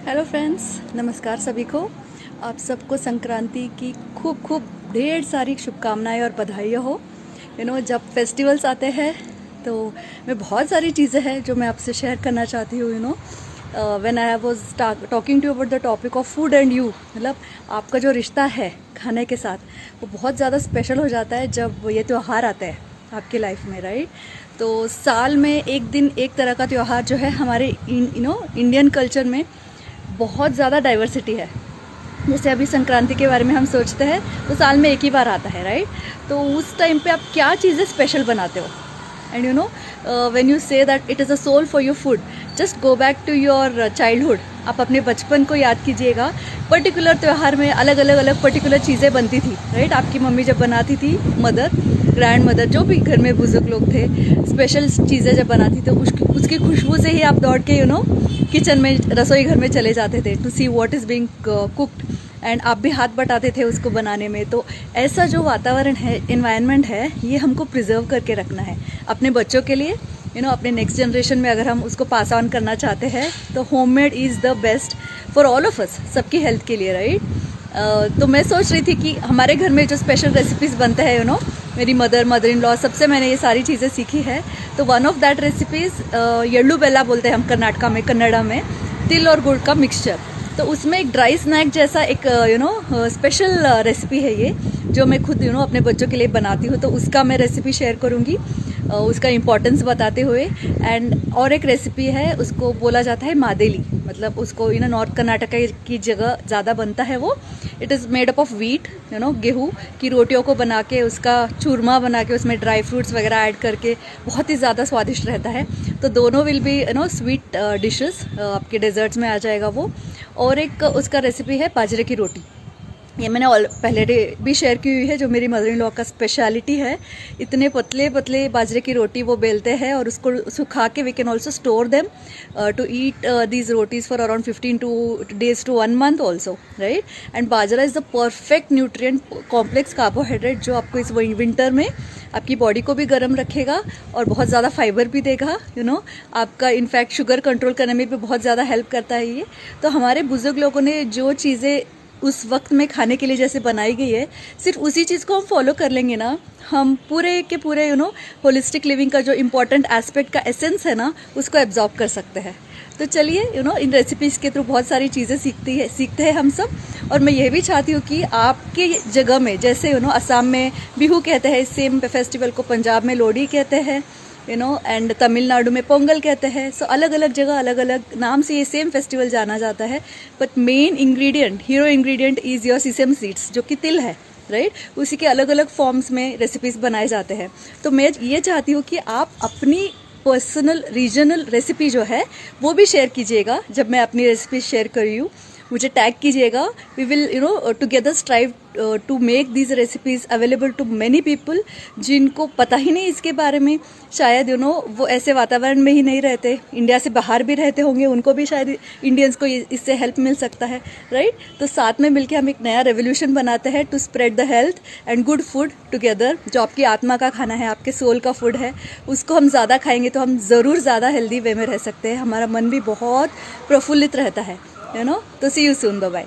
Hello friends, नमस्कार सभी को। आप सबको संक्रांति की खूब खूब ढेर सारी शुभकामनाएं और बधाइयाँ हो। जब फेस्टिवल्स आते हैं तो मैं बहुत सारी चीज़ें हैं जो मैं आपसे शेयर करना चाहती हूँ। When I was talking to about the topic of food and you, मतलब आपका जो रिश्ता है खाने के साथ वो बहुत ज़्यादा स्पेशल हो जाता है जब ये त्यौहार आते हैं आपकी लाइफ में, राइट। तो साल में एक दिन एक तरह का त्यौहार जो है हमारे इंडियन कल्चर में बहुत ज़्यादा डाइवर्सिटी है। जैसे अभी संक्रांति के बारे में हम सोचते हैं तो साल में एक ही बार आता है, राइट। तो उस टाइम पे आप क्या चीज़ें स्पेशल बनाते हो, and when you say that it is a soul for your food, just go back to your childhood. आप अपने बचपन को याद कीजिएगा। पर्टिकुलर त्यौहार में अलग अलग पर्टिकुलर चीज़ें बनती थी, राइट। आपकी मम्मी जब बनाती थी, मदर, ग्रैंड मदर, जो भी घर में बुजुर्ग लोग थे, स्पेशल चीज़ें जब बनाती तो उसकी खुशबू से ही आप दौड़ के किचन में, रसोई घर में चले जाते थे to see what is being cooked, and आप भी हाथ बटाते थे उसको बनाने में। तो ऐसा जो वातावरण है, इन्वायरमेंट है, ये हमको प्रिजर्व करके रखना है अपने बच्चों के लिए। अपने नेक्स्ट जनरेशन में अगर हम उसको पास ऑन करना चाहते हैं तो homemade is the best for all of us, सबकी हेल्थ के लिए, राइट। तो मैं सोच रही थी कि हमारे घर में जो स्पेशल रेसिपीज़ बनते हैं, मेरी मदर इन लॉ सबसे मैंने ये सारी चीज़ें सीखी है। तो वन ऑफ दैट रेसिपीज़ येल्लू बेला बोलते हैं हम कर्नाटका में, कन्नड़ा में, तिल और गुड़ का मिक्सचर। तो उसमें एक ड्राई स्नैक जैसा एक स्पेशल रेसिपी है ये, जो मैं खुद अपने बच्चों के लिए बनाती हूँ। तो उसका मैं रेसिपी शेयर करूँगी, उसका इम्पोर्टेंस बताते हुए। एंड और एक रेसिपी है, उसको बोला जाता है मादेली, मतलब उसको नॉर्थ कर्नाटका की जगह ज़्यादा बनता है वो। It is made up of wheat, गेहूँ की रोटियों को बना के उसका चूरमा बना के उसमें ड्राई फ्रूट्स वगैरह ऐड करके बहुत ही ज़्यादा स्वादिष्ट रहता है। तो दोनों विल बी स्वीट डिशेस, आपके डेजर्ट्स में आ जाएगा वो। और एक उसका रेसिपी है बाजरे की रोटी, ये मैंने पहले भी शेयर की हुई है, जो मेरी मदर इन लॉ का स्पेशलिटी है। इतने पतले पतले बाजरे की रोटी वो बेलते हैं और उसको सुखा के we can also store them to eat these rotis for around 15 days to 1 month also, right. And bajra is the perfect nutrient complex carbohydrate, जो आपको इस विंटर में आपकी बॉडी को भी गर्म रखेगा और बहुत ज़्यादा फाइबर भी देगा। आपका इनफैक्ट शुगर कंट्रोल करने में भी बहुत ज़्यादा हेल्प करता है ये। तो हमारे बुजुर्ग लोगों ने जो चीज़ें उस वक्त में खाने के लिए जैसे बनाई गई है, सिर्फ उसी चीज़ को हम फॉलो कर लेंगे ना, हम पूरे के पूरे होलिस्टिक लिविंग का जो इम्पोर्टेंट एस्पेक्ट का एसेंस है ना, उसको एब्जॉर्ब कर सकते हैं। तो चलिए इन रेसिपीज़ के थ्रू बहुत सारी चीज़ें सीखते हैं हम सब। और मैं ये भी चाहती हूँ कि आपके जगह में, जैसे असम में बिहू कहते हैं सेम फेस्टिवल को, पंजाब में लोहड़ी कहते हैं, एंड तमिलनाडु में पोंगल कहते हैं। सो अलग अलग जगह अलग अलग नाम से ये सेम फेस्टिवल जाना जाता है। But main ingredient, hero ingredient is your sesame seeds, जो कि तिल है, राइट। उसी के अलग अलग फॉर्म्स में रेसिपीज़ बनाए जाते हैं। तो मैं ये चाहती हूँ कि आप अपनी पर्सनल रीजनल रेसिपी जो है वो भी शेयर कीजिएगा। जब मैं अपनी रेसिपी शेयर कर रही हूँ, मुझे टैग कीजिएगा। We will together strive to make these recipes available to many people, जिनको पता ही नहीं इसके बारे में। शायद वो ऐसे वातावरण में ही नहीं रहते, इंडिया से बाहर भी रहते होंगे, उनको भी शायद इंडियंस को इससे हेल्प मिल सकता है, राइट। तो साथ में मिलकर हम एक नया रेवोल्यूशन बनाते हैं to spread the health and good food together. जो आपकी आत्मा का खाना है, आपके सोल का फूड है, उसको हम ज़्यादा खाएंगे तो हम ज़रूर ज़्यादा हेल्दी वे में रह सकते हैं। हमारा मन भी बहुत प्रफुल्लित रहता है, तो सी यू सून, बाय बाय।